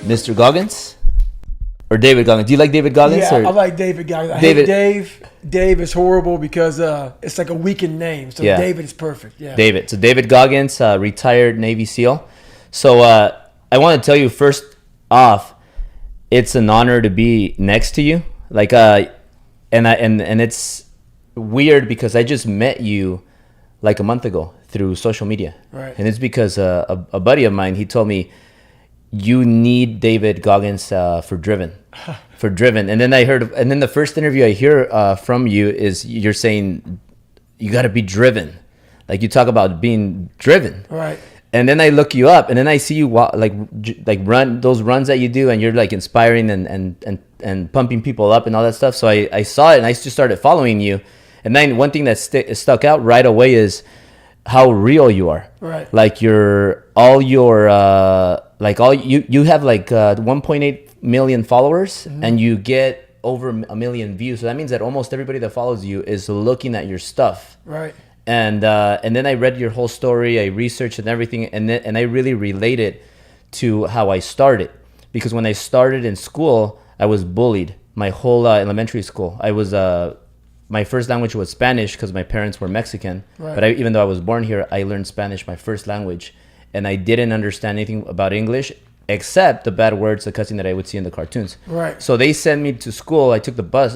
Mr. Goggins or David Goggins? Do you like David Goggins? Yeah, or? I like David Goggins. I David. hate Dave. Dave is horrible because it's like a weakened name. So Yeah. David is perfect. Yeah. David. So David Goggins, retired Navy SEAL. So I want to tell you first off, it's an honor to be next to you. Like and it's weird because I just met you like a month ago through social media. Right. And it's because a buddy of mine, he told me, you need David Goggins for Driven. For Driven. And then and then the first interview I hear from you is you're saying you got to be driven. Like you talk about being driven. Right. And then I look you up and then I see you like run those runs that you do and you're like inspiring and pumping people up and all that stuff. So I saw it and I just started following you. And then one thing that stuck out right away is how real you are. Right. Like you have like 1.8 million followers and you get over 1 million views. So that means that almost everybody that follows you is looking at your stuff. Right. And then I read your whole story, I researched and everything, and I really related to how I started. Because when I started in school, I was bullied my whole elementary school. I was my first language was Spanish because my parents were Mexican. Right. But even though I was born here, I learned Spanish, my first language, and I didn't understand anything about English except the bad words, the cussing that I would see in the cartoons. Right. So they sent me to school. I took the bus,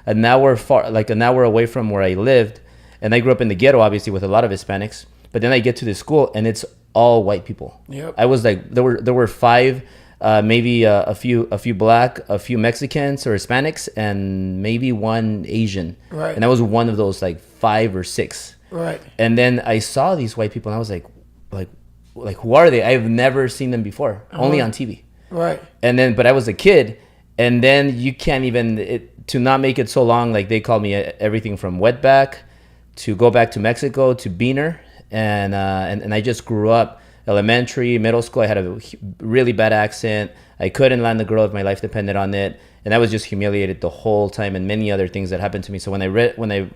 an hour away from where I lived. And I grew up in the ghetto, obviously, with a lot of Hispanics. But then I get to the school, and it's all white people. Yep. I was like, there were five, maybe a few black, a few Mexicans or Hispanics, and maybe one Asian. Right. And I was one of those like 5 or 6. Right. And then I saw these white people, and I was like, who are they? I've never seen them before, only on TV. Right. And then, but I was a kid, and then you can't even to not make it so long. Like they called me everything from wetback to go back to Mexico to Beaner, and I just grew up elementary, middle school. I had a really bad accent. I couldn't land the girl if my life depended on it, and I was just humiliated the whole time, and many other things that happened to me. So when I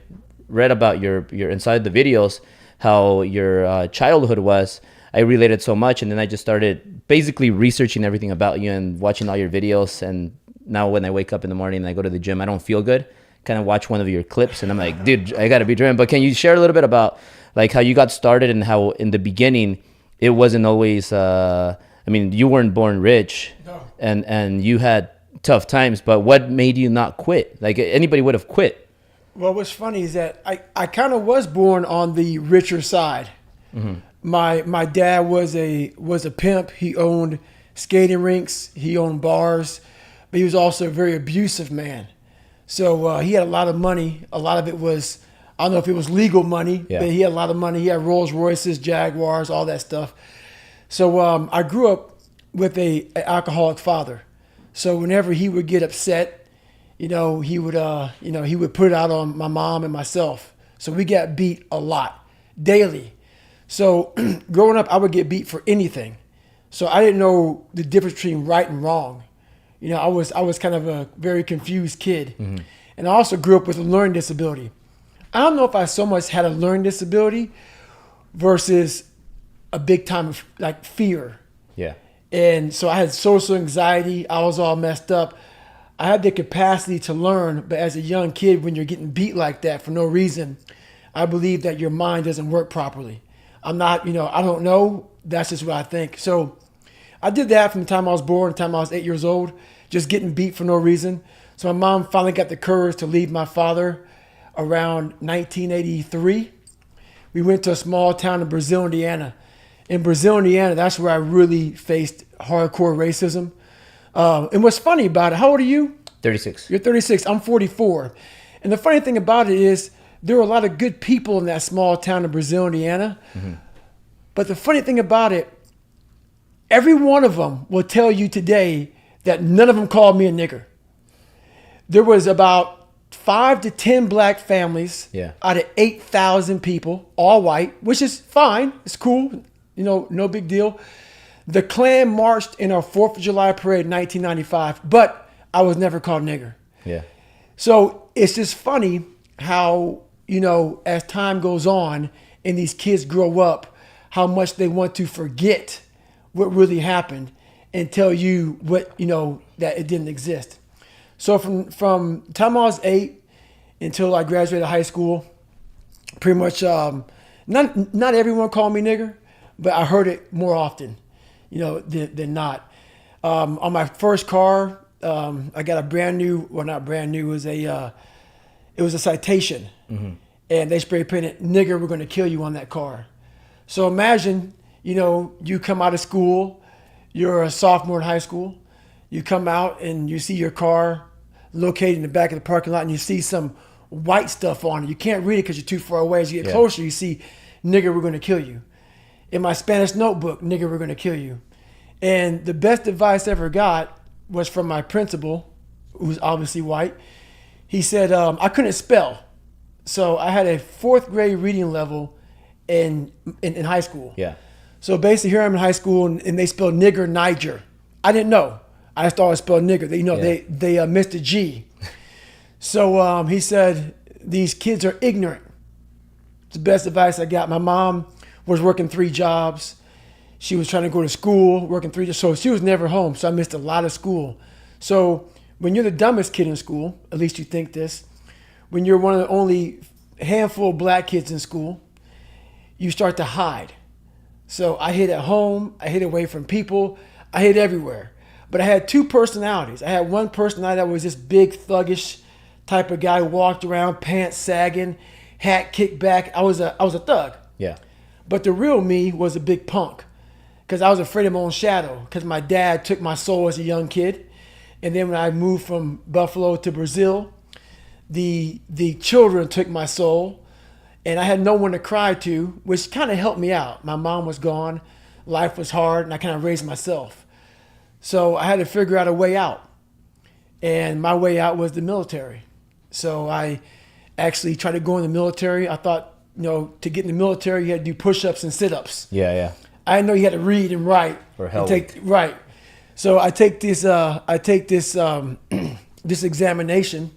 read about your inside the videos, how your childhood was, I related so much, and then I just started basically researching everything about you and watching all your videos. And now when I wake up in the morning and I go to the gym, I don't feel good. Kind of watch one of your clips and I'm like, dude, I gotta be driven. But can you share a little bit about like how you got started and how in the beginning it wasn't always you weren't born rich. No. and you had tough times, but what made you not quit? Like anybody would have quit. Well, what's funny is that I kind of was born on the richer side. Mm-hmm. My dad was a pimp. He owned skating rinks, he owned bars, but he was also a very abusive man. So he had a lot of money. A lot of it was, I don't know if it was legal money, but he had a lot of money. He had Rolls Royces, Jaguars, all that stuff. So I grew up with an alcoholic father. So whenever he would get upset, he would put it out on my mom and myself. So we got beat a lot, daily. So growing up, I would get beat for anything. So I didn't know the difference between right and wrong. I was kind of a very confused kid. Mm-hmm. And I also grew up with a learning disability. I don't know if I so much had a learning disability versus a big time of like fear. Yeah. And so I had social anxiety. I was all messed up. I had the capacity to learn, but as a young kid, when you're getting beat like that for no reason, I believe that your mind doesn't work properly. I'm not, I don't know. That's just what I think. So I did that from the time I was born, the time I was 8 years old, just getting beat for no reason. So my mom finally got the courage to leave my father around 1983. We went to a small town in Brazil, Indiana. In Brazil, Indiana, that's where I really faced hardcore racism. And what's funny about it, how old are you? 36. You're 36. I'm 44. And the funny thing about it is there were a lot of good people in that small town in Brazil, Indiana. Mm-hmm. But the funny thing about it, every one of them will tell you today that none of them called me a nigger. There was about 5 to 10 black families out of 8,000 people, all white, which is fine. It's cool. No big deal. The Klan marched in our 4th of July parade in 1995, but I was never called nigger. Yeah. So it's just funny how, as time goes on and these kids grow up, how much they want to forget what really happened. and tell you what, that it didn't exist. So from the time I was 8 until I graduated high school, pretty much not everyone called me nigger, but I heard it more often, than not. On my first car, I got a brand new, well, not brand new, it was a Citation. Mm-hmm. And they spray painted, "Nigger, we're going to kill you" on that car. So imagine, you come out of school, you're a sophomore in high school, you come out and you see your car located in the back of the parking lot and you see some white stuff on it. You can't read it because you're too far away. As you get closer, you see, "Nigger, we're going to kill you." In my Spanish notebook, "Nigger, we're going to kill you." And the best advice I ever got was from my principal, who's obviously white. He said, I couldn't spell. So I had a 4th grade reading level in high school. Yeah. So basically here I'm in high school and they spelled nigger Niger. I didn't know. I just thought it spelled nigger. They missed a G. So he said, "These kids are ignorant." It's the best advice I got. My mom was working 3 jobs. She was trying to go to school, working 3 jobs. So she was never home. So I missed a lot of school. So when you're the dumbest kid in school, at least you think this, when you're one of the only handful of black kids in school, you start to hide. So I hid at home, I hid away from people, I hid everywhere. But I had 2 personalities. I had one personality that was this big thuggish type of guy who walked around, pants sagging, hat kicked back. I was a thug. Yeah. But the real me was a big punk because I was afraid of my own shadow because my dad took my soul as a young kid. And then when I moved from Buffalo to Brazil, the children took my soul and I had no one to cry to, which kind of helped me out. My mom was gone, life was hard, and I kind of raised myself. So I had to figure out a way out. And my way out was the military. So I actually tried to go in the military. I thought, to get in the military, you had to do push-ups and sit-ups. Yeah, yeah. I didn't know you had to read and write. For hell. Right. So I take this this examination,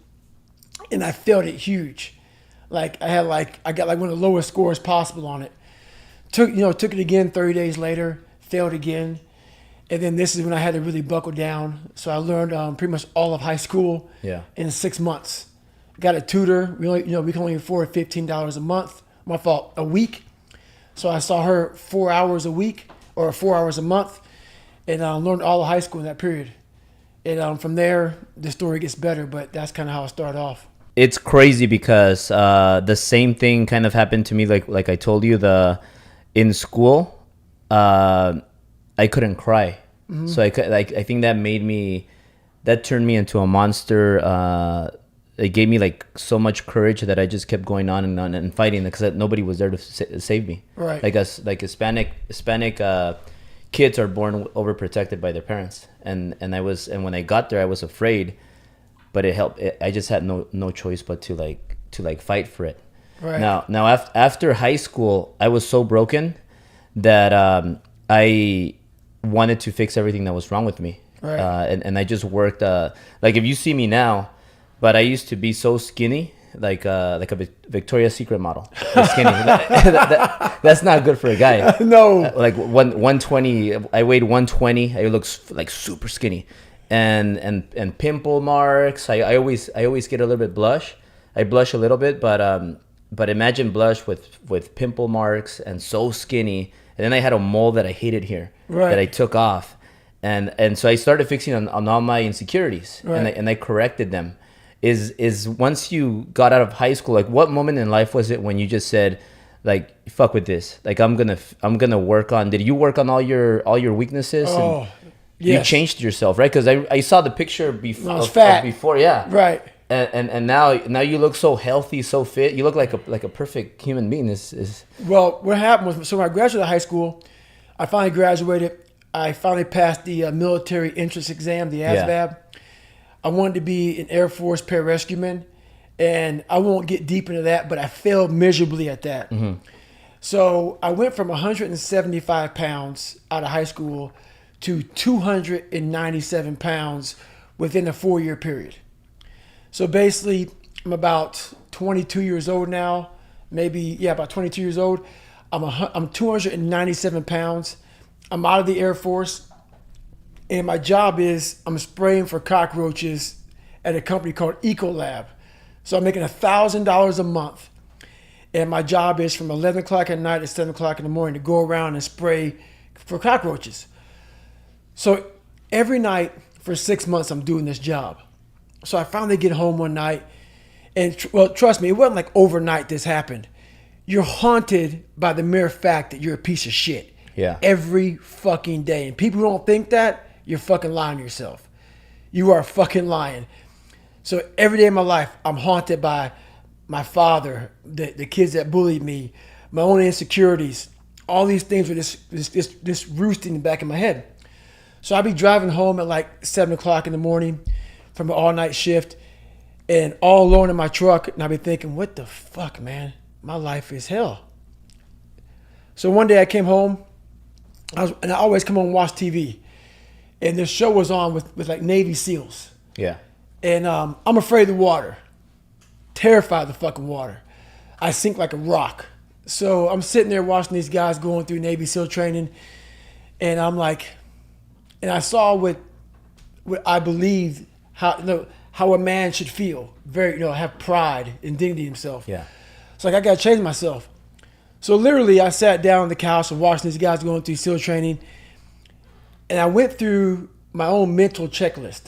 and I failed it huge. I got one of the lowest scores possible on it. Took it again 30 days later, failed again, and then this is when I had to really buckle down. So I learned pretty much all of high school in 6 months. Got a tutor. We can only afford $15 a month. My fault, a week. So I saw her 4 hours a week or 4 hours a month. And learned all of high school in that period. And from there, the story gets better, but that's kind of how it started off. It's crazy because the same thing kind of happened to me. Like I told you, in school, I couldn't cry. Mm-hmm. So I think that turned me into a monster. It gave me so much courage that I just kept going on and fighting because nobody was there to save me. Right. Like Hispanic kids are born overprotected by their parents, and when I got there, I was afraid, but it helped. I just had no choice but to fight for it. Right. Now after high school, I was so broken that I wanted to fix everything that was wrong with me. Right. And I just worked. If you see me now, but I used to be so skinny. Like a Victoria's Secret model, skinny. That's not good for a guy. No. 120. I weighed 120. I look super skinny, and pimple marks. I always get a little bit blush. I blush a little bit, but imagine blush with pimple marks and so skinny. And then I had a mole that I hated here that I took off, and so I started fixing on all my insecurities, and I corrected them. Is once you got out of high school, what moment in life was it when you just said, fuck with this, I'm gonna work on? Did you work on all your weaknesses? Oh, yes. You changed yourself, right? Because I saw the picture before. I was fat before, yeah, right. And now you look so healthy, so fit. You look like a perfect human being. Well, what happened was, so when I graduated high school, I finally graduated. I finally passed the military entrance exam, the ASVAB. Yeah. I wanted to be an Air Force pararescueman, and I won't get deep into that, but I failed miserably at that. Mm-hmm. So I went from 175 pounds out of high school to 297 pounds within a 4-year period. So basically, I'm about 22 years old now, about 22 years old. I'm 297 pounds. I'm out of the Air Force. And my job is I'm spraying for cockroaches at a company called Ecolab. So I'm making $1,000 a month. And my job is from 11 o'clock at night to 7 o'clock in the morning to go around and spray for cockroaches. So every night for 6 months, I'm doing this job. So I finally get home one night. And well, trust me, it wasn't like overnight this happened. You're haunted by the mere fact that you're a piece of shit. Yeah. Every fucking day. And people who don't think that, you're fucking lying to yourself. You are fucking lying. So every day of my life, I'm haunted by my father, the kids that bullied me, my own insecurities. All these things were just roosting in the back of my head. So I'd be driving home at like 7 o'clock in the morning from an all-night shift and all alone in my truck. And I'd be thinking, what the fuck, man? My life is hell. So one day I came home, and I always come home and watch TV. And this show was on with like Navy SEALs. Yeah. And I'm afraid of the water. Terrified of the fucking water. I sink like a rock. So I'm sitting there watching these guys going through Navy SEAL training. And I'm like, and I saw what I believed how a man should feel. Very, have pride and dignity in himself. Yeah. It's like I gotta change myself. So literally I sat down on the couch and watching these guys going through SEAL training. And I went through my own mental checklist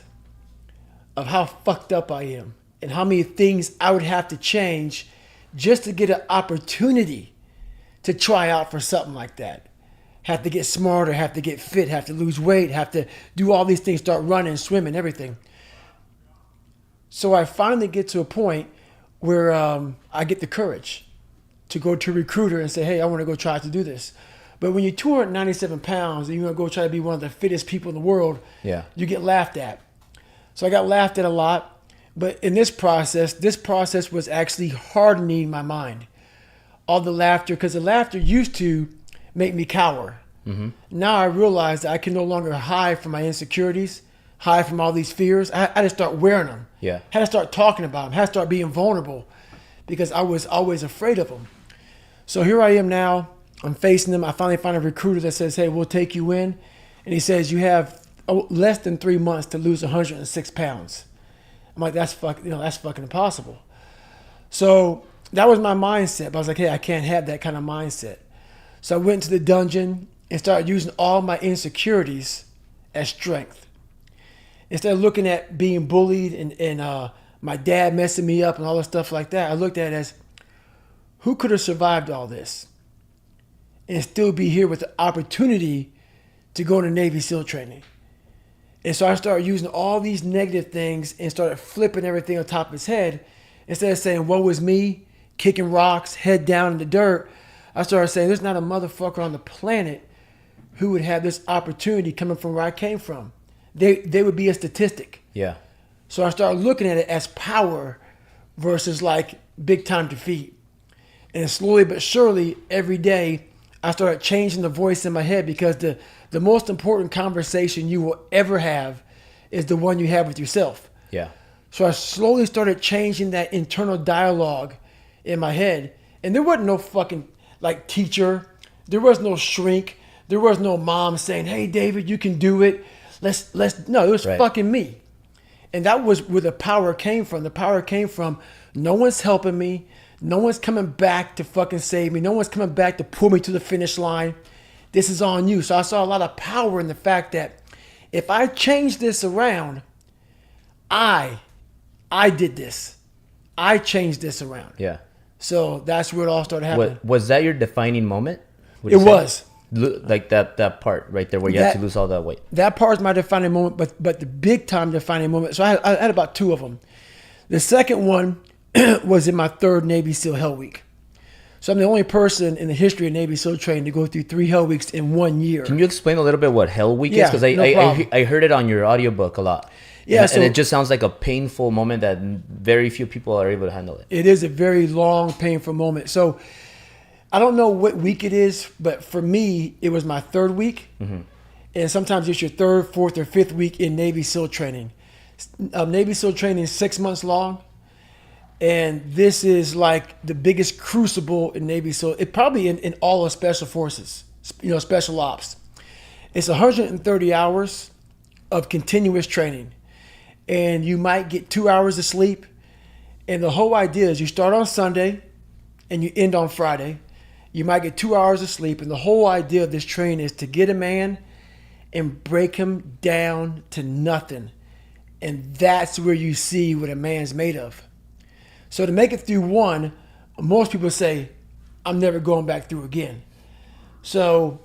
of how fucked up I am and how many things I would have to change just to get an opportunity to try out for something like that. Have to get smarter, have to get fit, have to lose weight, have to do all these things, start running, swimming, everything. So I finally get to a point where I get the courage to go to a recruiter and say, hey, I want to go try to do this. But when you're 297 pounds and you're going to go try to be one of the fittest people in the world, you get laughed at. So I got laughed at a lot. But in this process was actually hardening my mind. All the laughter, because the laughter used to make me cower. Mm-hmm. Now I realize that I can no longer hide from my insecurities, hide from all these fears. I had to start wearing them. Yeah. I had to start talking about them. I had to start being vulnerable because I was always afraid of them. So here I am now. I'm facing them. I finally find a recruiter that says, hey, we'll take you in. And he says, you have less than 3 months to lose 106 pounds. I'm like, that's fucking impossible. So that was my mindset. But I was like, hey, I can't have that kind of mindset. So I went to the dungeon and started using all my insecurities as strength. Instead of looking at being bullied and my dad messing me up and all this stuff like that, I looked at it as, who could have survived all this and still be here with the opportunity to go into Navy SEAL training? And so I started using all these negative things and started flipping everything on top of his head. Instead of saying, woe is me, kicking rocks, head down in the dirt, I started saying, there's not a motherfucker on the planet who would have this opportunity coming from where I came from. They would be a statistic. Yeah. So I started looking at it as power versus like big time defeat. And slowly but surely, every day, I started changing the voice in my head because the most important conversation you will ever have is the one you have with yourself. Yeah. So I slowly started changing that internal dialogue in my head. And there wasn't no fucking like teacher. There was no shrink. There was no mom saying, hey, David, you can do it. No, it was fucking me. And that was where the power came from. The power came from no one's helping me. No one's coming back to fucking save me. No one's coming back to pull me to the finish line. This is on you. So I saw a lot of power in the fact that if I change this around, I did this. I changed this around. Yeah. So that's where it all started happening. Was that your defining moment? It was. Like that part right there where you had to lose all that weight. That part is my defining moment, but the big time defining moment. So I had about two of them. The second one was in my third Navy SEAL Hell Week. So I'm the only person in the history of Navy SEAL training to go through 3 Hell Weeks in 1 year. Can you explain a little bit what Hell Week is? Because I heard it on your audiobook a lot. Yeah, and it just sounds like a painful moment that very few people are able to handle it. It is a very long, painful moment. So I don't know what week it is, but for me, it was my 3rd week. Mm-hmm. And sometimes it's your 3rd, 4th, or 5th week in Navy SEAL training. Navy SEAL training is 6 months long. And this is like the biggest crucible in Navy SEAL. It probably in all of special forces, special ops. It's 130 hours of continuous training. And you might get 2 hours of sleep. And the whole idea is you start on Sunday and you end on Friday. You might get 2 hours of sleep. And the whole idea of this training is to get a man and break him down to nothing. And that's where you see what a man's made of. So to make it through one, most people say, I'm never going back through again. So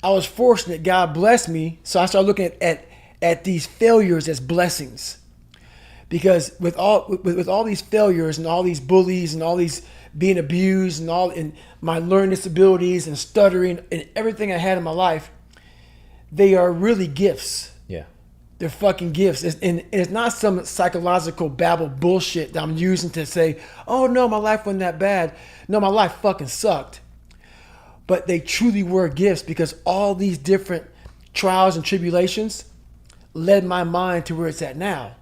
I was fortunate. God blessed me. So I started looking at these failures as blessings. Because with all these failures and all these bullies and all these being abused and my learning disabilities and stuttering and everything I had in my life, they are really gifts. Yeah. They're fucking gifts. And it's not some psychological babble bullshit that I'm using to say, oh no, my life wasn't that bad. No, my life fucking sucked. But they truly were gifts because all these different trials and tribulations led my mind to where it's at now.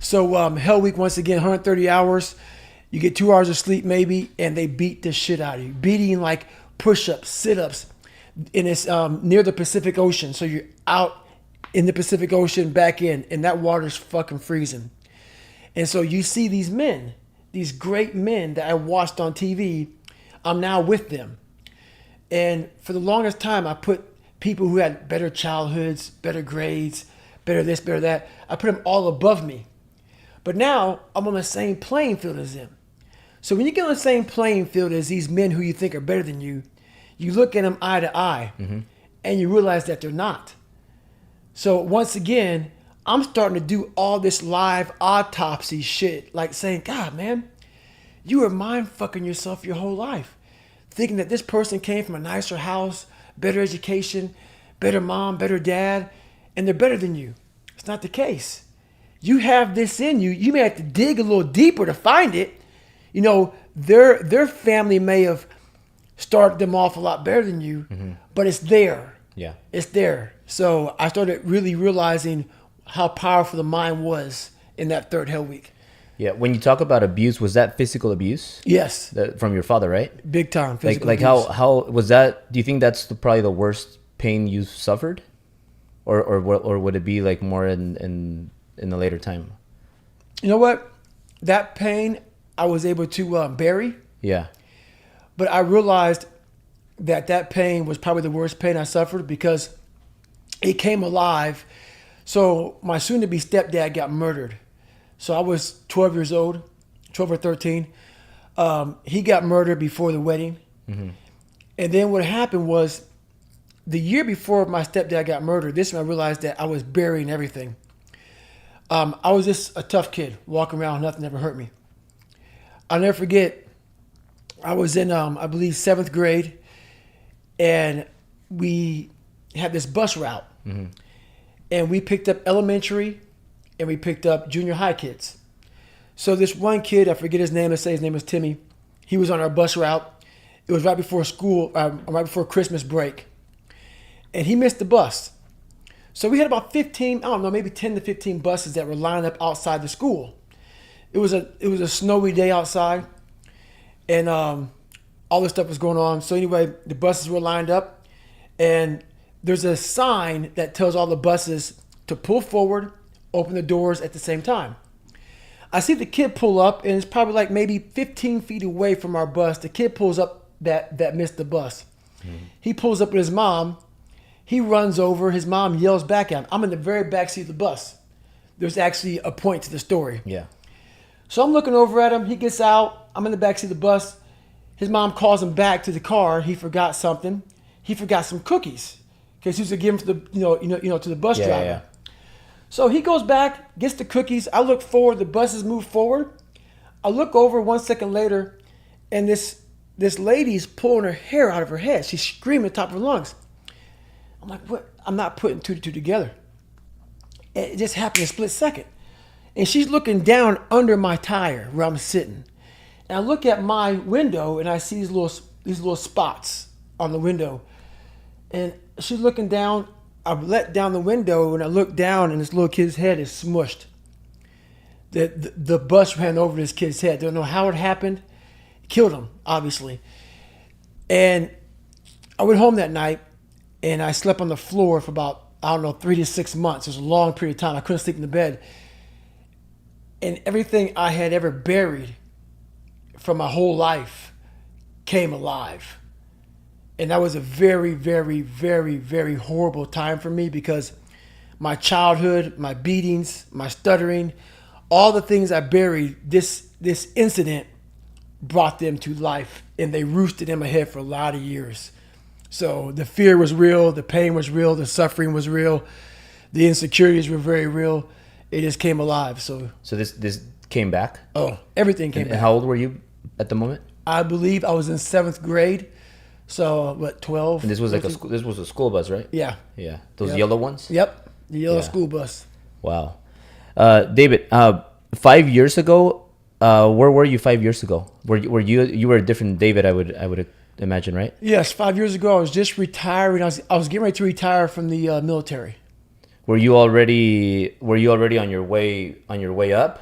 So Hell Week, once again, 130 hours. You get 2 hours of sleep maybe, and they beat the shit out of you. Beating like push-ups, sit-ups. And it's near the Pacific Ocean. So you're out in the Pacific Ocean, back in, and that water's fucking freezing. And so you see these men, these great men that I watched on TV, I'm now with them. And for the longest time, I put people who had better childhoods, better grades, better this, better that, I put them all above me. But now I'm on the same playing field as them. So when you get on the same playing field as these men who you think are better than you look at them eye to eye, and you realize that they're not. So once again, I'm starting to do all this live autopsy shit, like saying, God, man, you were mind fucking yourself your whole life, thinking that this person came from a nicer house, better education, better mom, better dad, and they're better than you. It's not the case. You have this in you. You may have to dig a little deeper to find it. You know, their family may have started them off a lot better than you, but it's there. Yeah. It's there. So I started really realizing how powerful the mind was in that third Hell Week. Yeah. When you talk about abuse, was that physical abuse? Yes. From your father, right? Big time. Physical like abuse. how was that? Do you think that's probably the worst pain you suffered, or would it be like more in the later time? You know what? That pain I was able to bury. Yeah. But I realized that pain was probably the worst pain I suffered because it came alive. So my soon-to-be stepdad got murdered. So I was 12 years old, 12 or 13. He got murdered before the wedding. And then what happened was the year before my stepdad got murdered, this is when I realized that I was burying everything. I was just a tough kid, walking around, nothing ever hurt me. I'll never forget, I was in, I believe, 7th grade, and we had this bus route. And we picked up elementary, and we picked up junior high kids. So this one kid, I forget his name, let's say his name was Timmy, he was on our bus route. It was right before school, right before Christmas break. And he missed the bus. So we had about 15, I don't know, maybe 10 to 15 buses that were lined up outside the school. It was a snowy day outside, and all this stuff was going on. So anyway, the buses were lined up, and there's a sign that tells all the buses to pull forward, open the doors at the same time. I see the kid pull up, and it's probably like maybe 15 feet away from our bus. The kid pulls up that missed the bus. He pulls up with his mom. He runs over. His mom yells back at him. I'm in the very back seat of the bus. There's actually a point to the story. Yeah. So I'm looking over at him. He gets out. I'm in the back seat of the bus. His mom calls him back to the car. He forgot something. He forgot some cookies because he was going to give them to the to the bus driver. Yeah. So he goes back, gets the cookies. I look forward. The buses move forward. I look over 1 second later, and this lady's pulling her hair out of her head. She's screaming at the top of her lungs. I'm like, what? I'm not putting two to two together. It just happened in a split second. And she's looking down under my tire where I'm sitting. And I look at my window and I see these little spots on the window. And she's looking down. I let down the window and I look down and this little kid's head is smushed. The bus ran over this kid's head. Don't know how it happened. Killed him, obviously. And I went home that night and I slept on the floor for about I don't know, 3 to 6 months. It was a long period of time. I couldn't sleep in the bed. And everything I had ever buried from my whole life came alive. And that was a very, very, very, very horrible time for me because my childhood, my beatings, my stuttering, all the things I buried, this incident brought them to life, and they roosted in my head for a lot of years. So the fear was real, the pain was real, the suffering was real, the insecurities were very real. It just came alive. So this came back? Oh, everything came back. And how old were you at the moment? I believe I was in 7th grade. So what, 12? And this was 13? This was a school bus, right? Yeah. Yeah. Those yellow ones? Yep. The yellow school bus. Wow. David, 5 years ago, where were you 5 years ago? Were you were a different David, I would imagine, right? Yes, 5 years ago I was just retiring. I was getting ready to retire from the military. Were you already on your way up?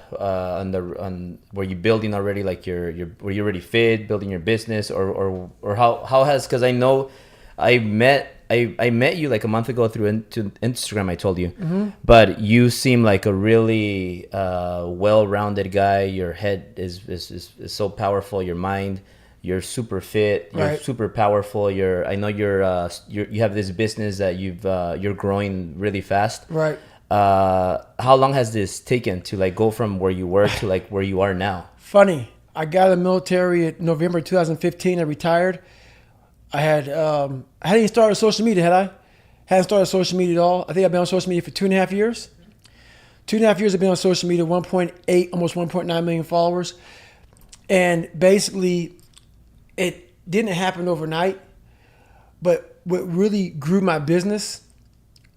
Were you building already, like were you already fit, building your business, or how has, because I know I met you like a month ago through Instagram, I told you. Mm-hmm. But you seem like a really well-rounded guy. Your head is so powerful, your mind, you're super fit, you're super powerful. I know you have this business that you're growing really fast. Right. How long has this taken to like go from where you were to like where you are now? Funny. I got in the military in November 2015. I retired. I hadn't even started social media, had I? Hadn't started social media at all. I think I've been on social media for 2.5 years. 2.5 years I've been on social media, 1.8, almost 1.9 million followers. And basically, it didn't happen overnight. But what really grew my business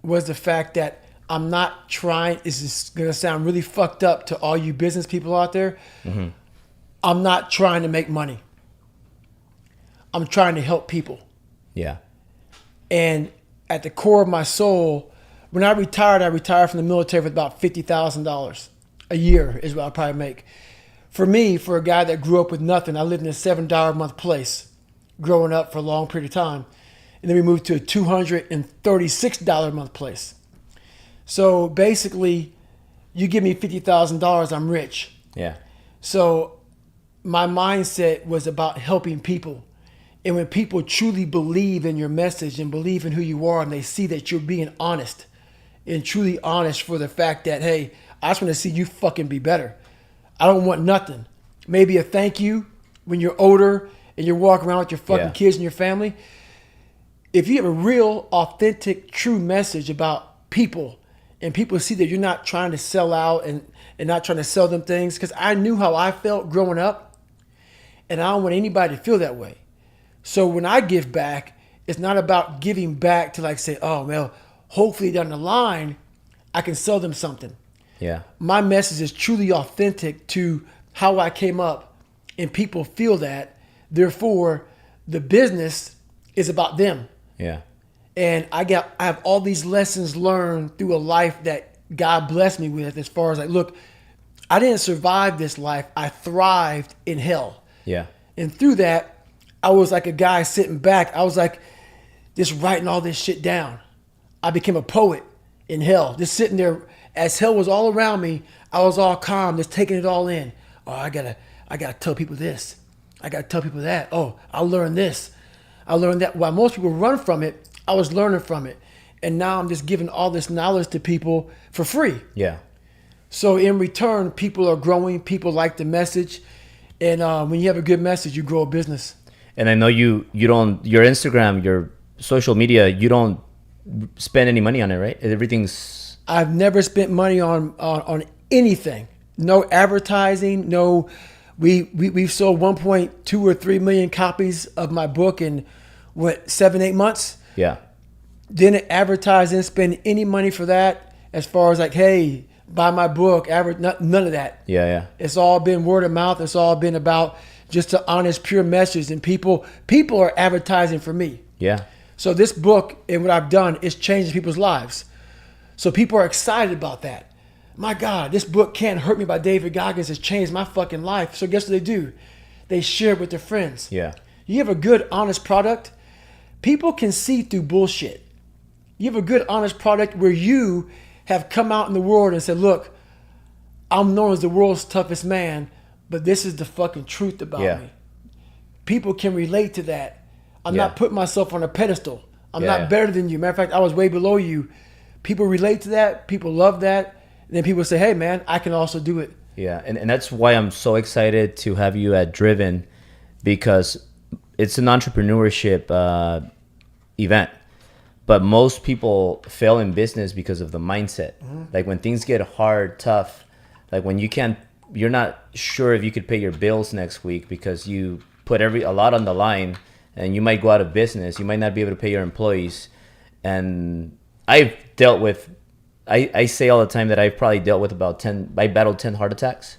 was the fact that I'm not trying, this is going to sound really fucked up to all you business people out there. Mm-hmm. I'm not trying to make money. I'm trying to help people. Yeah. And at the core of my soul, when I retired from the military with about $50,000 a year is what I probably make. For me, for a guy that grew up with nothing, I lived in a $7 a month place growing up for a long period of time. And then we moved to a $236 a month place. So basically, you give me $50,000, I'm rich. Yeah. So my mindset was about helping people. And when people truly believe in your message and believe in who you are, and they see that you're being honest and truly honest for the fact that, hey, I just want to see you fucking be better. I don't want nothing. Maybe a thank you when you're older and you're walking around with your fucking kids and your family. If you have a real, authentic, true message about people, and people see that you're not trying to sell out and not trying to sell them things, because I knew how I felt growing up, and I don't want anybody to feel that way. So when I give back, it's not about giving back to like say, oh, well, hopefully down the line, I can sell them something. Yeah. My message is truly authentic to how I came up, and people feel that. Therefore, the business is about them. Yeah. And I have all these lessons learned through a life that God blessed me with, as far as like, look, I didn't survive this life. I thrived in hell. Yeah. And through that, I was like a guy sitting back. I was like just writing all this shit down. I became a poet in hell, just sitting there as hell was all around me. I was all calm, just taking it all in. Oh, I gotta tell people this. I gotta tell people that. Oh, I learned this. I learned that. While most people run from it, I was learning from it. And now I'm just giving all this knowledge to people for free. Yeah. So in return, people are growing. People like the message. And when you have a good message, you grow a business. And I know you don't, your Instagram, your social media, you don't spend any money on it, right? Everything's... I've never spent money on anything. No advertising, no... We've sold 1.2 or 3 million copies of my book in, 7-8 months? Yeah. Didn't advertise, didn't spend any money for that as far as like, hey, buy my book, none of that. Yeah. It's all been word of mouth. It's all been about just an honest, pure message. And people are advertising for me. Yeah. So this book and what I've done is changing people's lives. So people are excited about that. My God, this book, Can't Hurt Me by David Goggins, has changed my fucking life. So guess what they do? They share it with their friends. Yeah. You have a good, honest product, people can see through bullshit. You have a good, honest product where you have come out in the world and said, look, I'm known as the world's toughest man, but this is the fucking truth about me. People can relate to that. I'm not putting myself on a pedestal. I'm not better than you. Matter of fact, I was way below you. People relate to that. People love that. And then people say, hey, man, I can also do it. Yeah, and that's why I'm so excited to have you at Driven, because it's an entrepreneurship event. But most people fail in business because of the mindset. Mm-hmm. Like when things get hard, tough, like when you're not sure if you could pay your bills next week because you put a lot on the line, and you might go out of business. You might not be able to pay your employees. And I've dealt with, I say all the time that I've probably dealt with I battled 10 heart attacks,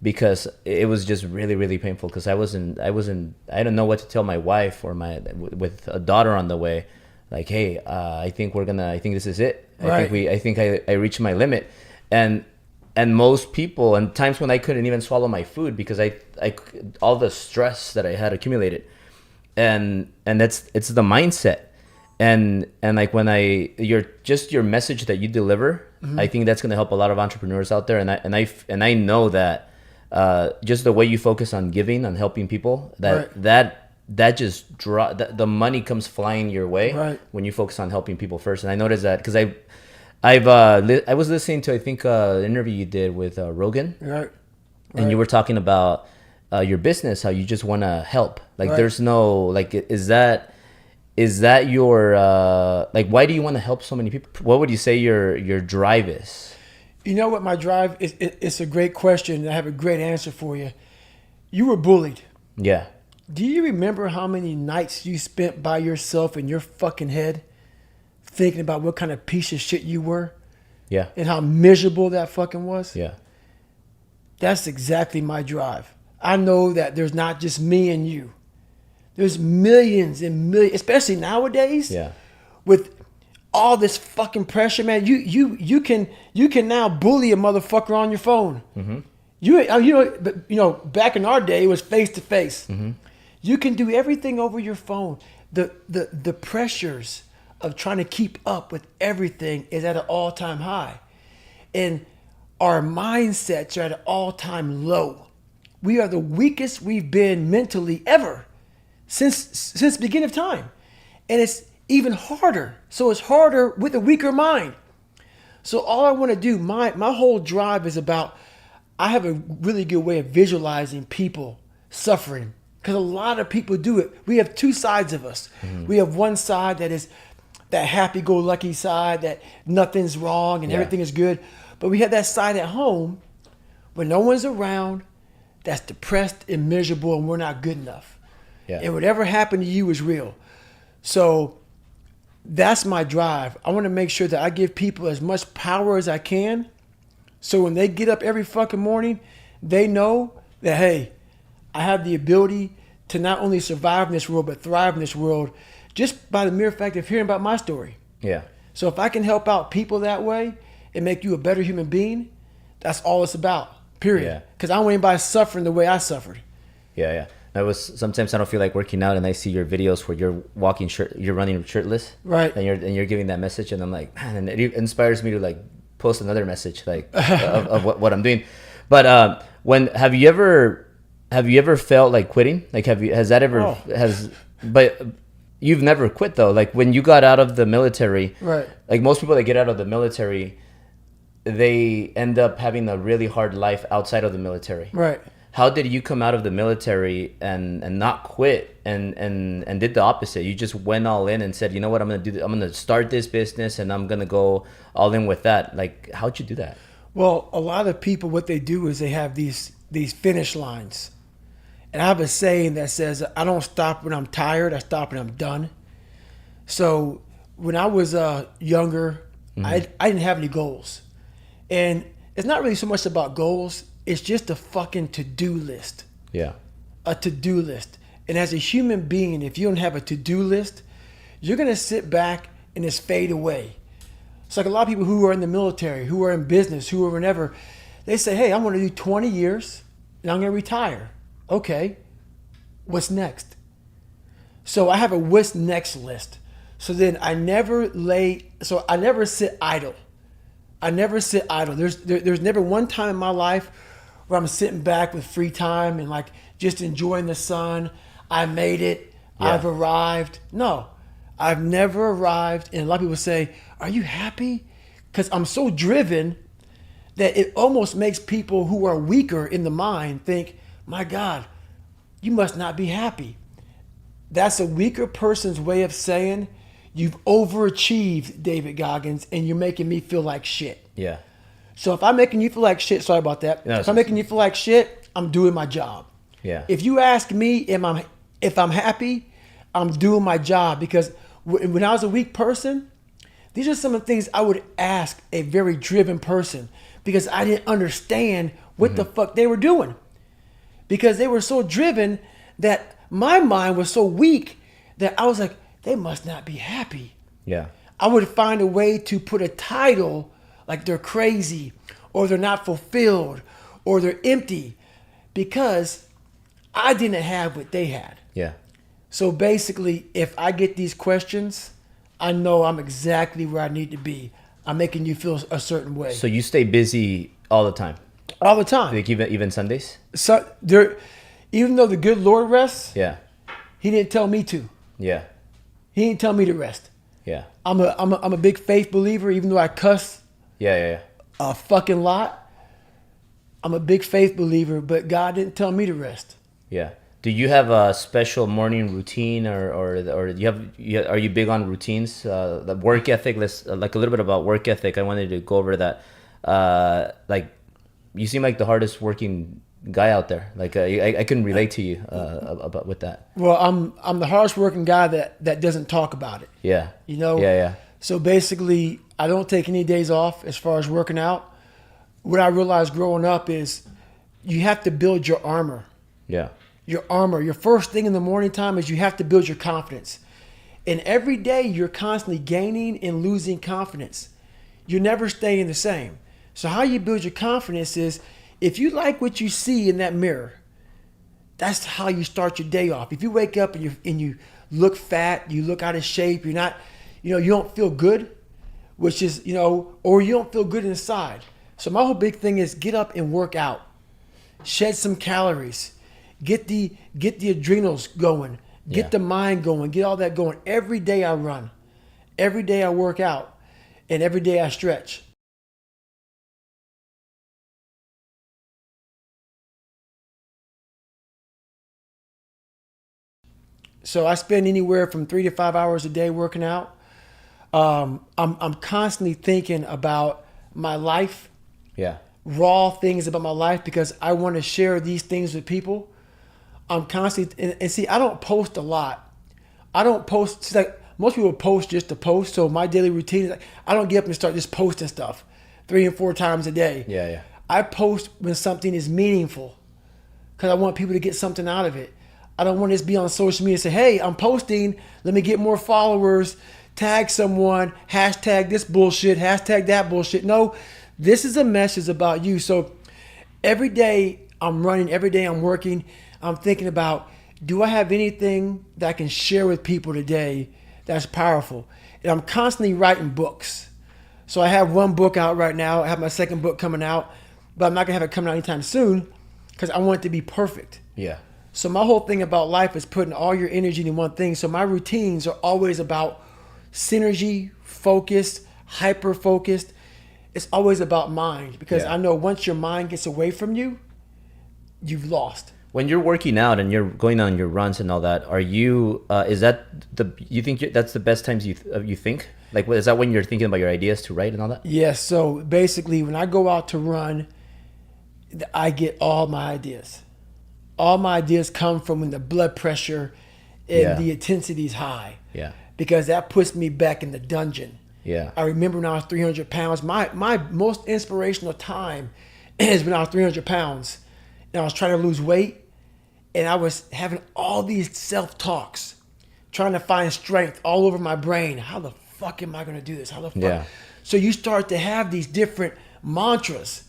because it was just really, really painful, because I didn't know what to tell my wife or with a daughter on the way. Like, hey, I think this is it. Right. I think I reached my limit. And most people, and times when I couldn't even swallow my food because I all the stress that I had accumulated. And it's the mindset. And like when your message that you deliver, mm-hmm. I think that's going to help a lot of entrepreneurs out there. And I know that just the way you focus on giving, on helping people, that just the money comes flying your way when you focus on helping people first. And I noticed that because I was listening to, I think, an interview you did with Rogan, and you were talking about your business, how you just want to help. Like there's no, like, is that your, like, why do you want to help so many people? What would you say your drive is? You know what my drive is? It's a great question. I have a great answer for you. You were bullied. Yeah. Do you remember how many nights you spent by yourself in your fucking head thinking about what kind of piece of shit you were? Yeah. And how miserable that fucking was? Yeah. That's exactly my drive. I know that there's not just me and you. There's millions and millions, especially nowadays. Yeah. With all this fucking pressure, man. You can now bully a motherfucker on your phone. Mm-hmm. You know, back in our day it was face to face. You can do everything over your phone. The pressures of trying to keep up with everything is at an all-time high. And our mindsets are at an all-time low. We are the weakest we've been mentally ever since the beginning of time. And it's even harder. So it's harder with a weaker mind. So all I want to do, my whole drive is about, I have a really good way of visualizing people suffering, because a lot of people do it. We have two sides of us. Mm-hmm. We have one side that is that happy-go-lucky side, that nothing's wrong and everything is good. But we have that side at home when no one's around, that's depressed and miserable, and we're not good enough. Yeah. And whatever happened to you is real. So that's my drive. I want to make sure that I give people as much power as I can, so when they get up every fucking morning, they know that, hey, I have the ability to not only survive in this world, but thrive in this world just by the mere fact of hearing about my story. Yeah. So if I can help out people that way and make you a better human being, that's all it's about, period. Because I don't want anybody suffering the way I suffered. Yeah. Sometimes I don't feel like working out, and I see your videos where you're running shirtless. Right. And you're giving that message, and I'm like, man, and it inspires me to like post another message like of what I'm doing. But have you ever felt like quitting? Like but you've never quit though. Like when you got out of the military, right? Like most people that get out of the military, they end up having a really hard life outside of the military. Right. How did you come out of the military and not quit and did the opposite? You just went all in and said, you know what, I'm gonna start this business and I'm gonna go all in with that. Like, how'd you do that? Well, a lot of people, what they do is they have these finish lines. And I have a saying that says, I don't stop when I'm tired, I stop when I'm done. So when I was younger, mm-hmm. I didn't have any goals. And it's not really so much about goals, it's just a fucking to-do list. Yeah. A to-do list. And as a human being, if you don't have a to-do list, you're going to sit back and just fade away. It's like a lot of people who are in the military, who are in business, who are whatever, they say, hey, I want to do 20 years and I'm going to retire. Okay, what's next? So I have a what's next list. So then I never sit idle. I never sit idle. There's never one time in my life where I'm sitting back with free time and like just enjoying the sun. I made it. Yeah. I've arrived. No, I've never arrived. And a lot of people say, are you happy? Because I'm so driven that it almost makes people who are weaker in the mind think, my God, you must not be happy. That's a weaker person's way of saying, you've overachieved, David Goggins, and you're making me feel like shit. Yeah. So if I'm making you feel like shit, sorry about that. No, if I'm making you feel like shit, I'm doing my job. Yeah. If you ask me if I'm happy, I'm doing my job. Because when I was a weak person, these are some of the things I would ask a very driven person, because I didn't understand what the fuck they were doing. Because they were so driven that my mind was so weak that I was like, they must not be happy. Yeah. I would find a way to put a title like they're crazy or they're not fulfilled or they're empty, because I didn't have what they had. Yeah. So basically, if I get these questions, I know I'm exactly where I need to be. I'm making you feel a certain way. So you stay busy all the time? All the time. Like even Sundays? So even though the good Lord rests, Yeah. he didn't tell me to. Yeah. He didn't tell me to rest. Yeah. I'm a big faith believer, even though I cuss Yeah. a fucking lot. I'm a big faith believer, but God didn't tell me to rest. Yeah. Do you have a special morning routine, or do are you big on routines? The work ethic. Let's like a little bit about work ethic. I wanted to go over that. Like, you seem like the hardest working guy out there. Like I can relate to you about with that. Well, I'm the hardest working guy that doesn't talk about it. Yeah. You know. Yeah. So basically, I don't take any days off as far as working out. What I realized growing up is you have to build your armor. Yeah. Your armor. Your first thing in the morning time is you have to build your confidence. And every day you're constantly gaining and losing confidence. You're never staying the same. So how you build your confidence is, if you like what you see in that mirror, that's how you start your day off. If you wake up and you look fat, you look out of shape, you're not, you don't feel good, which is, or you don't feel good inside. So my whole big thing is get up and work out. Shed some calories. Get the adrenals going. Get the mind going. Get all that going. Every day I run. Every day I work out. And every day I stretch. So I spend anywhere from 3 to 5 hours a day working out. I'm constantly thinking about my life. Yeah. Raw things about my life, because I want to share these things with people. I'm constantly, and see, I don't post a lot. I don't post, see, like most people post just to post. So my daily routine is like, I don't get up and start just posting stuff 3 and 4 times a day. Yeah. I post when something is meaningful, because I want people to get something out of it. I don't want to just be on social media and say, hey, I'm posting, let me get more followers, tag someone, hashtag this bullshit, hashtag that bullshit. No, this is a message about you. So every day I'm running, every day I'm working, I'm thinking about, do I have anything that I can share with people today that's powerful? And I'm constantly writing books. So I have one book out right now. I have my second book coming out, but I'm not going to have it coming out anytime soon, because I want it to be perfect. Yeah. So my whole thing about life is putting all your energy into one thing. So my routines are always about synergy, focused, hyper-focused. It's always about mind, because I know once your mind gets away from you, you've lost. When you're working out and you're going on your runs and all that, are you? You think that's the best times you think? Like, is that when you're thinking about your ideas to write and all that? Yes. So basically, when I go out to run, I get all my ideas. All my ideas come from when the blood pressure and the intensity is high. Yeah. Because that puts me back in the dungeon. Yeah. I remember when I was 300 pounds. My most inspirational time is when I was 300 pounds and I was trying to lose weight, and I was having all these self-talks, trying to find strength all over my brain. How the fuck am I going to do this? How the fuck? Yeah. So you start to have these different mantras.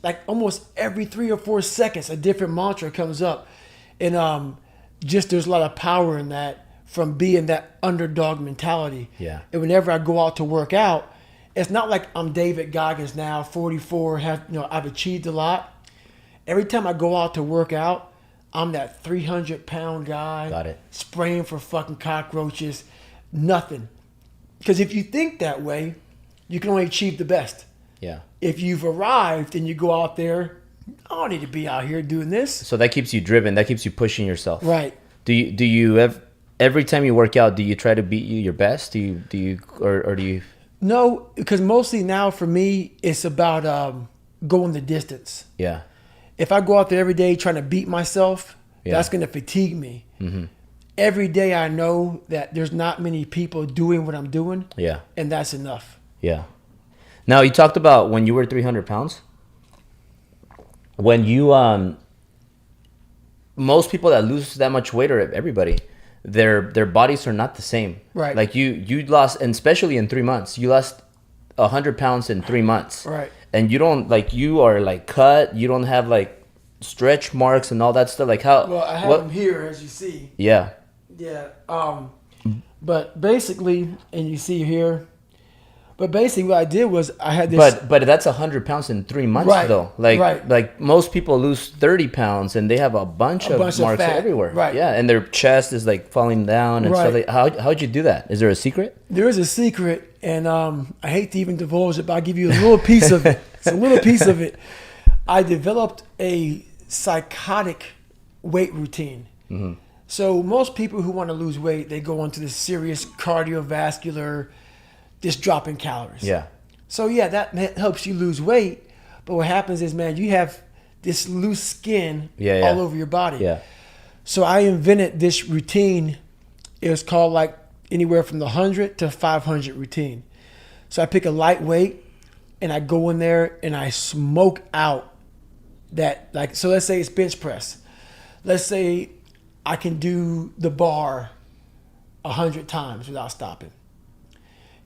Like almost every 3 or 4 seconds, a different mantra comes up. And just there's a lot of power in that from being that underdog mentality. Yeah. And whenever I go out to work out, it's not like I'm David Goggins now, 44, I've achieved a lot. Every time I go out to work out, I'm that 300-pound guy. Got it. Spraying for fucking cockroaches. Nothing. Because if you think that way, you can only achieve the best. Yeah. If you've arrived and you go out there, I don't need to be out here doing this. So that keeps you driven. That keeps you pushing yourself. Right. Do you every time you work out, do you try to beat your best? Do you or do you? No, because mostly now for me, it's about going the distance. Yeah. If I go out there every day trying to beat myself, Yeah. that's going to fatigue me. Mm-hmm. Every day I know that there's not many people doing what I'm doing. Yeah. And that's enough. Yeah. Now, you talked about when you were 300 pounds. When you, most people that lose that much weight, or everybody, their bodies are not the same. Right. Like you lost, and especially in 3 months, you lost 100 pounds in 3 months. Right. And you don't, like, you are like cut. You don't have like stretch marks and all that stuff. Like how? Well, I have them here, as you see. Yeah. Yeah. But basically, and you see here. But basically, what I did was I had this. But that's 100 pounds in 3 months, Right, though. Like right. like most people lose 30 pounds and they have a bunch of bunch of marks fat, everywhere. right. Yeah, and their chest is like falling down and stuff. Right. Like, how'd you do that? Is there a secret? There is a secret, and I hate to even divulge it, but I'll give you a little piece of it. It's a little piece of it. I developed a psychotic weight routine. Mm-hmm. So most people who want to lose weight, they go into this serious cardiovascular, just dropping calories. Yeah. So yeah, that helps you lose weight. But what happens is, man, you have this loose skin all over your body. Yeah. So I invented this routine. It was called like anywhere from the 100 to 500 routine. So I pick a light weight and I go in there and I smoke out that, like, so let's say it's bench press. Let's say I can do the bar 100 times without stopping.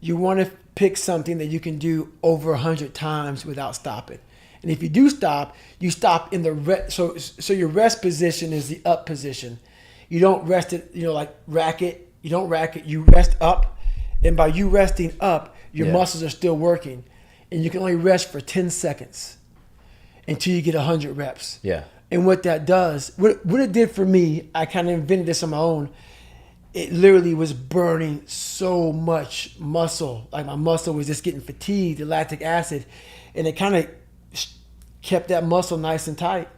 You want to pick something that you can do over 100 times without stopping. And if you do stop, you stop in the rest. So your rest position is the up position. You don't rest it, like rack it. You don't rack it. You rest up. And by you resting up, your muscles are still working. And you can only rest for 10 seconds until you get 100 reps. Yeah. And what that does, what it did for me, I kind of invented this on my own. It literally was burning so much muscle. Like my muscle was just getting fatigued, the lactic acid. And it kind of kept that muscle nice and tight.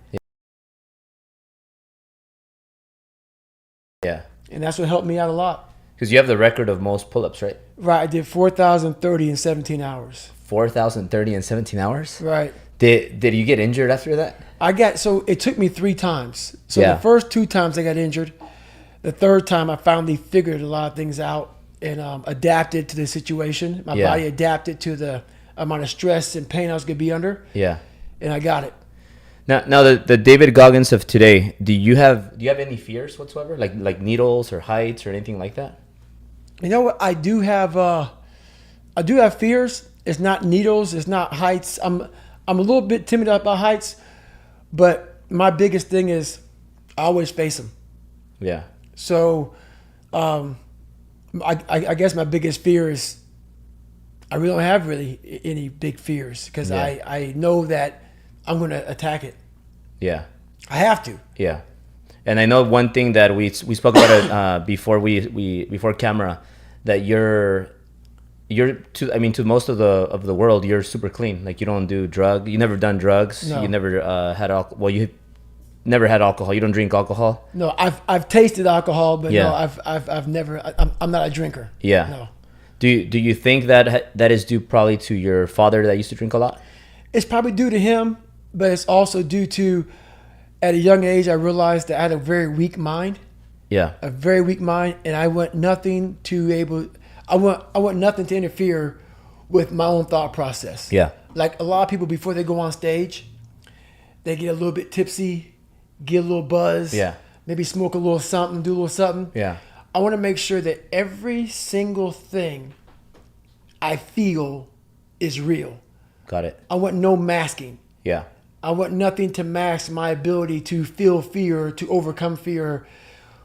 Yeah. And that's what helped me out a lot. Because you have the record of most pull-ups, right? Right. I did 4,030 in 17 hours. 4,030 in 17 hours? Right. Did you get injured after that? So it took me 3 times. So Yeah. the first 2 times I got injured. The third time I finally figured a lot of things out and adapted to the situation. My body adapted to the amount of stress and pain I was going to be under. Yeah. And I got it. Now the David Goggins of today, do you have any fears whatsoever? Like needles or heights or anything like that? You know what? I do have fears. It's not needles, it's not heights. I'm a little bit timid about heights, but my biggest thing is I always face them. Yeah. So, I guess my biggest fear is I really don't have any big fears because I know that I'm going to attack it. Yeah. I have to. Yeah. And I know one thing that we spoke about it before camera, that you're to most of the world, you're super clean. Like you don't do you never done drugs. No. You never had alcohol. Well, you never had alcohol. You don't drink alcohol. No, I've tasted alcohol, but Yeah. no, I've never. I'm not a drinker. Yeah. No. Do you think that is due probably to your father that used to drink a lot? It's probably due to him, but it's also due to, at a young age, I realized that I had a very weak mind. Yeah. A very weak mind, and I want nothing to interfere with my own thought process. Yeah. Like a lot of people before they go on stage, they get a little bit tipsy, get a little buzz. Yeah. Maybe smoke a little something, do a little something. Yeah. I want to make sure that every single thing I feel is real. Got it. I want no masking. Yeah. I want nothing to mask my ability to feel fear, to overcome fear.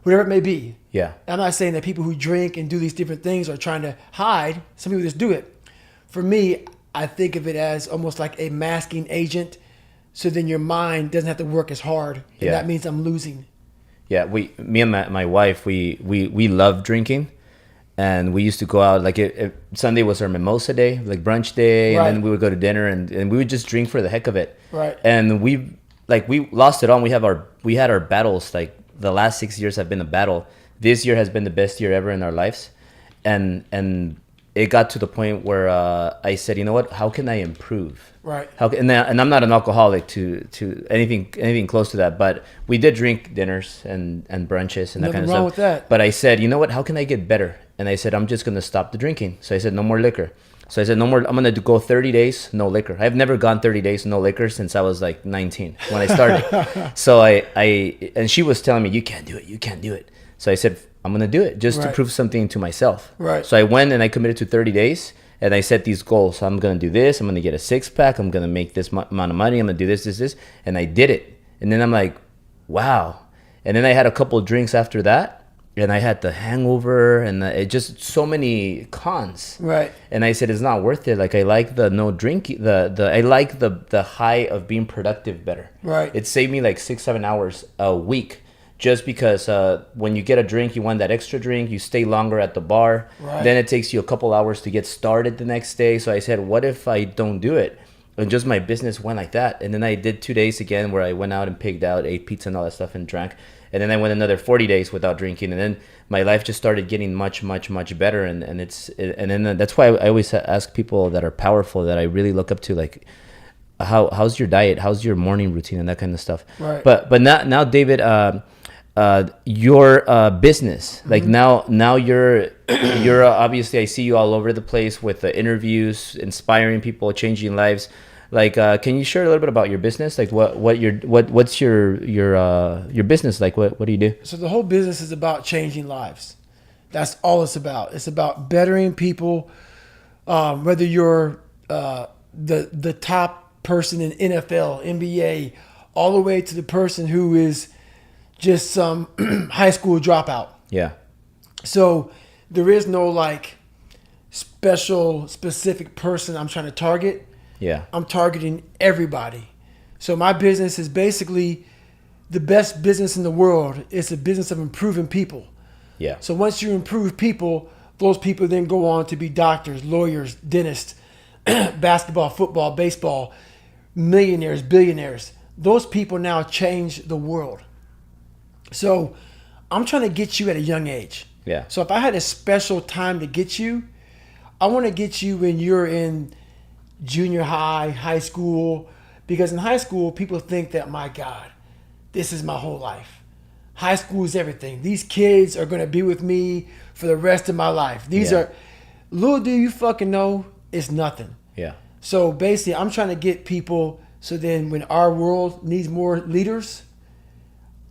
whatever it may be. Yeah. I'm not saying that people who drink and do these different things are trying to hide. Some people just do it. For me, I think of it as almost like a masking agent. So then your mind doesn't have to work as hard. And that means I'm losing. Yeah. Me and my wife, we love drinking. And we used to go out, like Sunday was our mimosa day, like brunch day. Right. And then we would go to dinner and we would just drink for the heck of it. Right. And we lost it all. And we had our battles, like the last 6 years have been a battle. This year has been the best year ever in our lives. And it got to the point where I said, you know what, how can I improve? Right. And I'm not an alcoholic to anything close to that, but we did drink dinners and brunches and that kind of stuff. Nothing wrong with that. But I said, you know what, how can I get better? And I said, I'm just going to stop the drinking. So I said, no more liquor. So I said, no more. I'm going to go 30 days, no liquor. I've never gone 30 days, no liquor since I was like 19 when I started. So and she was telling me, you can't do it. You can't do it. So I said, I'm going to do it just to prove something to myself. Right. So I went and I committed to 30 days and I set these goals. So I'm going to do this. I'm going to get a 6-pack. I'm going to make this amount of money. I'm going to do this. And I did it. And then I'm like, wow. And then I had a couple of drinks after that. And I had the hangover and it just so many cons. Right. And I said, it's not worth it. Like I like the no drink, I like the high of being productive better. Right. It saved me like 6-7 hours a week just because when you get a drink, you want that extra drink, you stay longer at the bar. Right. Then it takes you a couple hours to get started the next day. So I said, what if I don't do it? And just my business went like that. And then I did 2 days again where I went out and pigged out, ate pizza and all that stuff and drank. And then I went another 40 days without drinking. And then my life just started getting much, much, much better. And then that's why I always ask people that are powerful that I really look up to, like, how's your diet? How's your morning routine and that kind of stuff? Right. But now David, your business, like now you're obviously, I see you all over the place with the interviews, inspiring people, changing lives. Like, can you share a little bit about your business? Like, what's your business like? What do you do? So the whole business is about changing lives. That's all it's about. It's about bettering people. Whether you're the top person in NFL, NBA, all the way to the person who is just some high school dropout. Yeah. So there is no like specific person I'm trying to target. Yeah. I'm targeting everybody. So my business is basically the best business in the world. It's a business of improving people. Yeah. So once you improve people, those people then go on to be doctors, lawyers, dentists, basketball, football, baseball, millionaires, billionaires. Those people now change the world. So I'm trying to get you at a young age. Yeah. So if I had a special time to get you, I want to get you when you're in junior high, high school, because in high school, people think that, my God, this is my whole life. High school is everything. These kids are going to be with me for the rest of my life. These are, little do you fucking know, it's nothing. Yeah. So basically, I'm trying to get people so then when our world needs more leaders,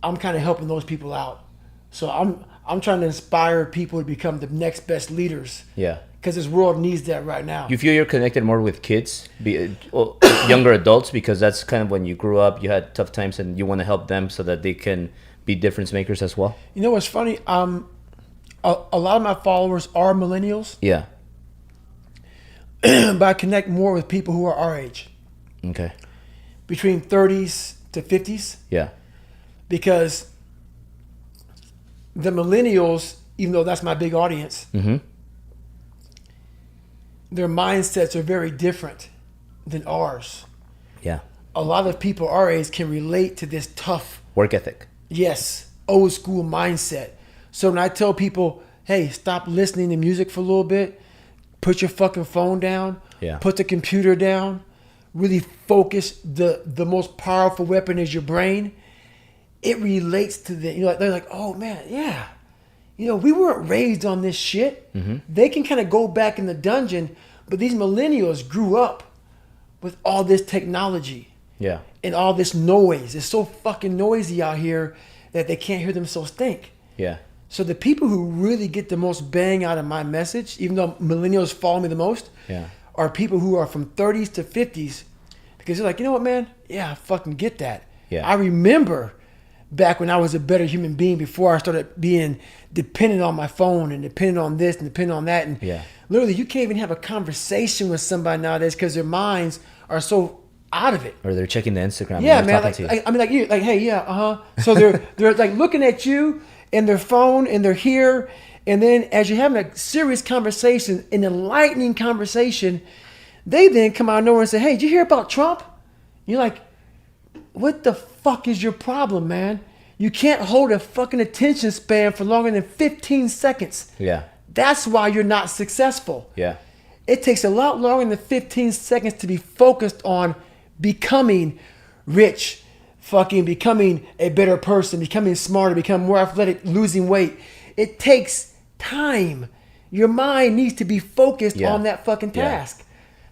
I'm kind of helping those people out. So I'm trying to inspire people to become the next best leaders. Yeah. Because this world needs that right now. You feel you're connected more with kids, younger adults, because that's kind of when you grew up, you had tough times, and you want to help them so that they can be difference makers as well? You know what's funny? A lot of my followers are millennials. Yeah. But I connect more with people who are our age. Okay. Between 30s to 50s. Yeah. Because the millennials, even though that's my big audience, their mindsets are very different than ours. Yeah. A lot of people our age can relate to this tough work ethic. Yes, old school mindset. So when I tell people, hey, stop listening to music for a little bit, put your fucking phone down, put the computer down, really focus. The most powerful weapon is your brain. It relates to them. You know, they're like, oh man, yeah. You know, we weren't raised on this shit. They can kind of go back in the dungeon, but these millennials grew up with all this technology. Yeah. And all this noise. It's so fucking noisy out here that they can't hear themselves think. Yeah. So the people who really get the most bang out of my message, even though millennials follow me the most, are people who are from 30s to 50s. Because they're like, you know what, man? Yeah, I fucking get that. Yeah. I remember back when I was a better human being before I started being dependent on my phone and dependent on this and dependent on that. And literally, you can't even have a conversation with somebody nowadays because their minds are so out of it. Or they're checking the Instagram. Yeah, man. So they're like looking at you and their phone and they're here. And then as you're having a serious conversation, an enlightening conversation, they then come out of nowhere and say, hey, did you hear about Trump? You're like, what the fuck is your problem, man? You can't hold a fucking attention span for longer than 15 seconds. Yeah. That's why you're not successful. Yeah. It takes a lot longer than 15 seconds to be focused on becoming rich, fucking becoming a better person, becoming smarter, becoming more athletic, losing weight. It takes time. Your mind needs to be focused on that fucking task.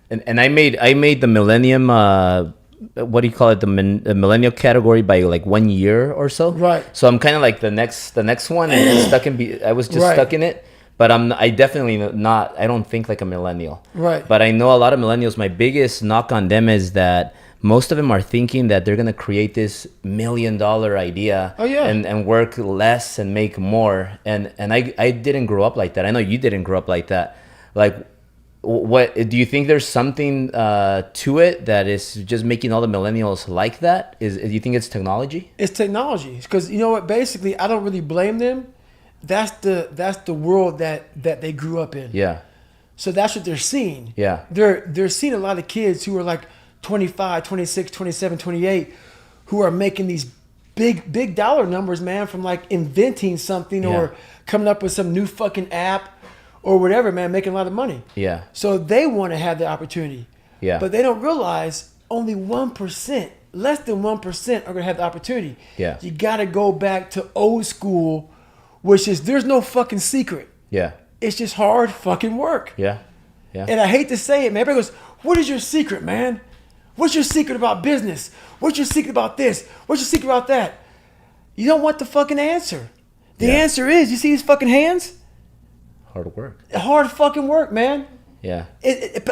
And I made the millennium, what do you call it? The millennial category by like 1 year or so. Right. So I'm kind of like the next one, and I was just stuck in it. But I definitely not. I don't think like a millennial. Right. But I know a lot of millennials. My biggest knock on them is that most of them are thinking that they're gonna create this $1 million idea. Oh, yeah. And work less and make more. And I didn't grow up like that. I know you didn't grow up like that. Like, what do you think? There's something to it that is just making all the millennials like that? Do you think it's technology? It's technology, because you know what? Basically, I don't really blame them. That's the world that they grew up in. Yeah. So that's what they're seeing. Yeah. They're seeing a lot of kids who are like 25, 26, 27, 28, who are making these big dollar numbers, man, from like inventing something or coming up with some new fucking app or whatever, man, making a lot of money. Yeah. So they want to have the opportunity. Yeah. But they don't realize only 1%, less than 1% are going to have the opportunity. Yeah. You got to go back to old school, which is there's no fucking secret. Yeah. It's just hard fucking work. Yeah. Yeah. And I hate to say it, man. Everybody goes, what is your secret, man? What's your secret about business? What's your secret about this? What's your secret about that? You don't want the fucking answer. The answer is, you see these fucking hands? Hard work. Hard fucking work, man. Yeah.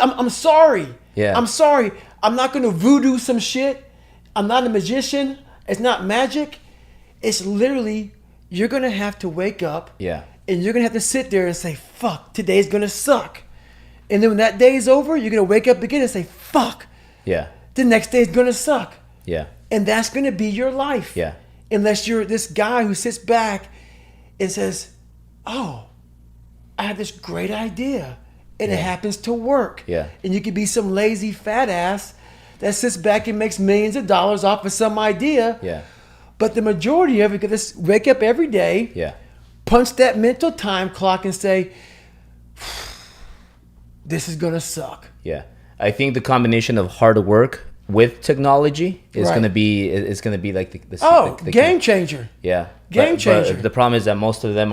I'm sorry. Yeah. I'm sorry. I'm not going to voodoo some shit. I'm not a magician. It's not magic. It's literally, you're going to have to wake up. Yeah. And you're going to have to sit there and say, fuck, today's going to suck. And then when that day's over, you're going to wake up again and say, fuck. Yeah. The next day's going to suck. Yeah. And that's going to be your life. Yeah. Unless you're this guy who sits back and says, oh, I have this great idea. And it happens to work. Yeah. And you could be some lazy fat ass that sits back and makes millions of dollars off of some idea. Yeah. But the majority of it, just wake up every day. Yeah. Punch that mental time clock and say, this is going to suck. Yeah. I think the combination of hard work with technology is going to be like the game changer. Yeah. Game changer. But the problem is that most of them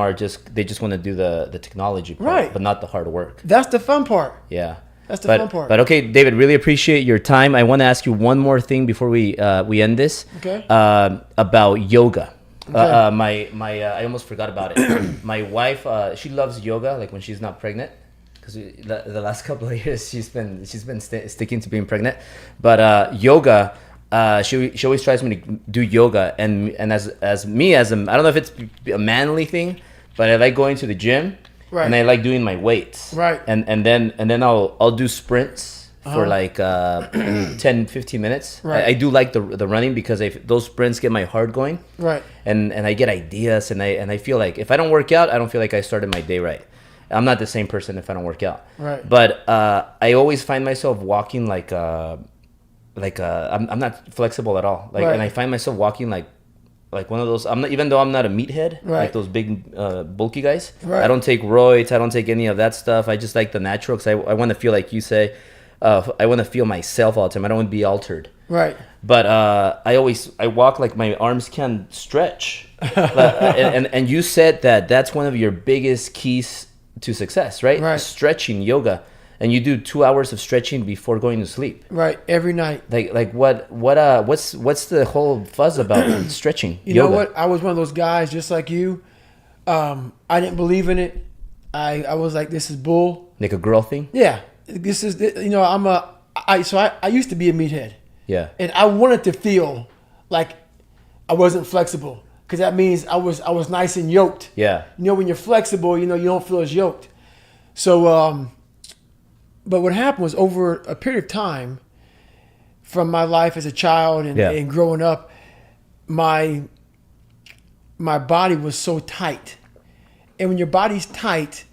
they just want to do the technology part, but not the hard work. That's the fun part. Yeah. That's the fun part. But okay, David, really appreciate your time. I want to ask you one more thing before we end this. Okay. About yoga. Okay. I almost forgot about it. My wife, she loves yoga, like when she's not pregnant, because the last couple of years she's been sticking to being pregnant. But yoga, she always tries me to do yoga, and as I don't know if it's a manly thing, but I like going to the gym. Right. And I like doing my weights. Right. And then I'll do sprints for like 10, 15 minutes. Right. I do like the running because those sprints get my heart going. Right. And I get ideas, and I feel like if I don't work out, I don't feel like I started my day right. I'm not the same person if I don't work out. Right. But I always find myself walking like I'm not flexible at all. Like, and I find myself walking like one of those. Even though I'm not a meathead, like those big bulky guys. Right. I don't take roids. I don't take any of that stuff. I just like the natural, because I want to feel, like you say, I want to feel myself all the time. I don't want to be altered. Right. But I walk like my arms can stretch. and you said that's one of your biggest keys to success, right? Right. Stretching, yoga. And you do 2 hours of stretching before going to sleep. Right, every night. Like what's the whole fuzz about stretching? You know what? I was one of those guys just like you. I didn't believe in it. I was like, this is bull. Like a girl thing? Yeah. This is, I used to be a meathead. Yeah. And I wanted to feel like I wasn't flexible because that means I was nice and yoked. Yeah. You know, when you're flexible, you know, you don't feel as yoked. So, but what happened was over a period of time from my life as a child and growing up, my body was so tight. And when your body's tight,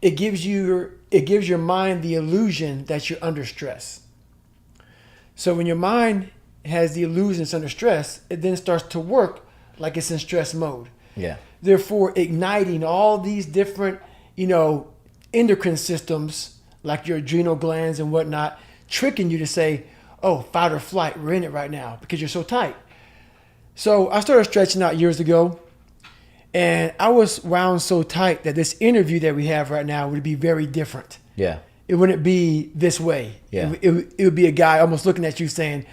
it gives your mind the illusion that you're under stress. So when your mind has the illusion it's under stress, it then starts to work like it's in stress mode. Yeah. Therefore, igniting all these different, you know, endocrine systems like your adrenal glands and whatnot, tricking you to say, oh, fight or flight, we're in it right now because you're so tight. So I started stretching out years ago, and I was wound so tight that this interview that we have right now would be very different. Yeah. It wouldn't be this way. Yeah. It would be a guy almost looking at you saying,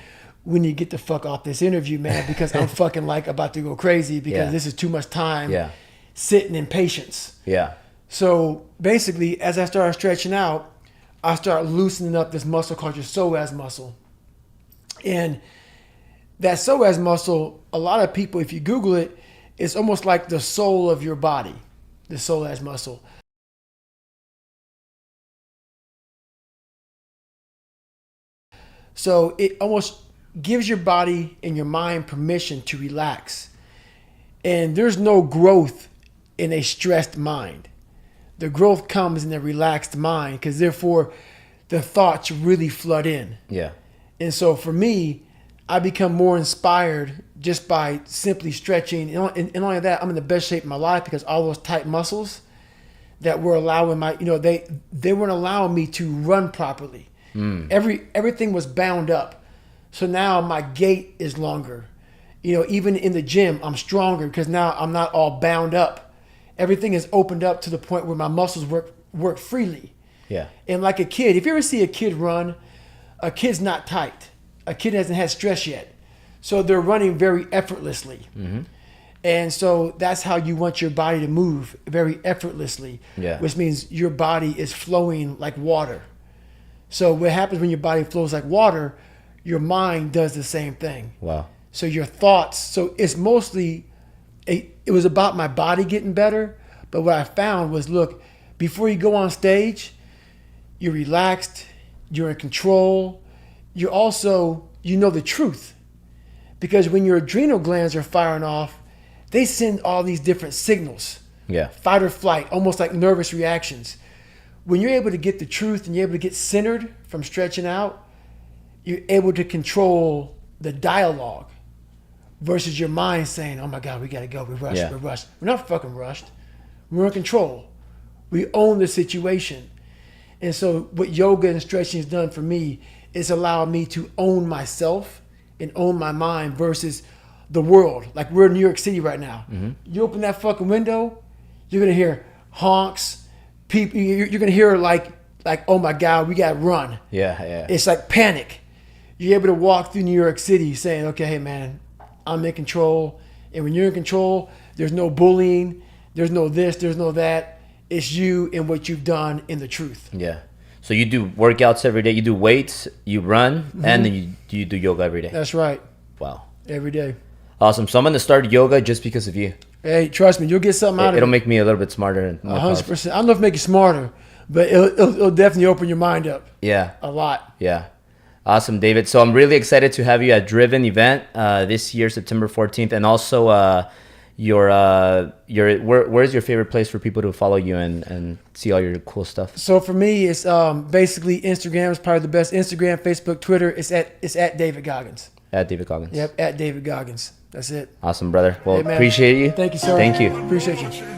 we need to get the fuck off this interview, man, because I'm fucking like about to go crazy because this is too much time sitting in patience. Yeah. So basically, as I started stretching out, I started loosening up this muscle called your psoas muscle. And that psoas muscle, a lot of people, if you Google it, it's almost like the soul of your body, the psoas muscle. So it almost gives your body and your mind permission to relax. And there's no growth in a stressed mind. The growth comes in a relaxed mind because therefore the thoughts really flood in. Yeah. And so for me, I become more inspired just by simply stretching. And only that, I'm in the best shape of my life because all those tight muscles that were allowing my, you know, they weren't allowing me to run properly. Everything was bound up. So now my gait is longer. You know, even in the gym, I'm stronger because now I'm not all bound up. Everything is opened up to the point where my muscles work freely. Yeah. And like a kid, if you ever see a kid run, a kid's not tight. A kid hasn't had stress yet. So they're running very effortlessly. Mm-hmm. And so that's how you want your body to move, very effortlessly, which means your body is flowing like water. So what happens when your body flows like water, your mind does the same thing. Wow. So your thoughts, so it's mostly, it was about my body getting better. But what I found was, look, before you go on stage, you're relaxed, you're in control. You're also, you know the truth. Because when your adrenal glands are firing off, they send all these different signals. Yeah. Fight or flight, almost like nervous reactions. When you're able to get the truth and you're able to get centered from stretching out, you're able to control the dialogue versus your mind saying, oh my God, we got to go. We're rushed. We're not fucking rushed. We're in control. We own the situation. And so what yoga and stretching has done for me is allowed me to own myself and own my mind versus the world. Like we're in New York City right now. Mm-hmm. You open that fucking window, you're going to hear honks, people, you're going to hear like, oh my God, we got to run. Yeah. It's like panic. You're able to walk through New York City saying, okay, hey man, I'm in control. And when you're in control, there's no bullying, there's no this, there's no that. It's you and what you've done in the truth. Yeah. So you do workouts every day. You do weights, you run, and then you do yoga every day. That's right. Wow. Every day. Awesome. So I'm going to start yoga just because of you. Hey, trust me, you'll get something out of it. It'll make me a little bit smarter. And 100%. I don't know if it'll make you smarter, but it'll definitely open your mind up. Yeah. A lot. Yeah. Awesome, David. So I'm really excited to have you at Driven event this year, September 14th. And also where's your favorite place for people to follow you and see all your cool stuff? So for me, it's basically Instagram is probably the best. Instagram, Facebook, Twitter. It's at David Goggins. At David Goggins. Yep, at David Goggins. That's it. Awesome, brother. Well, hey, appreciate you. Thank you, sir. Thank you. Appreciate you.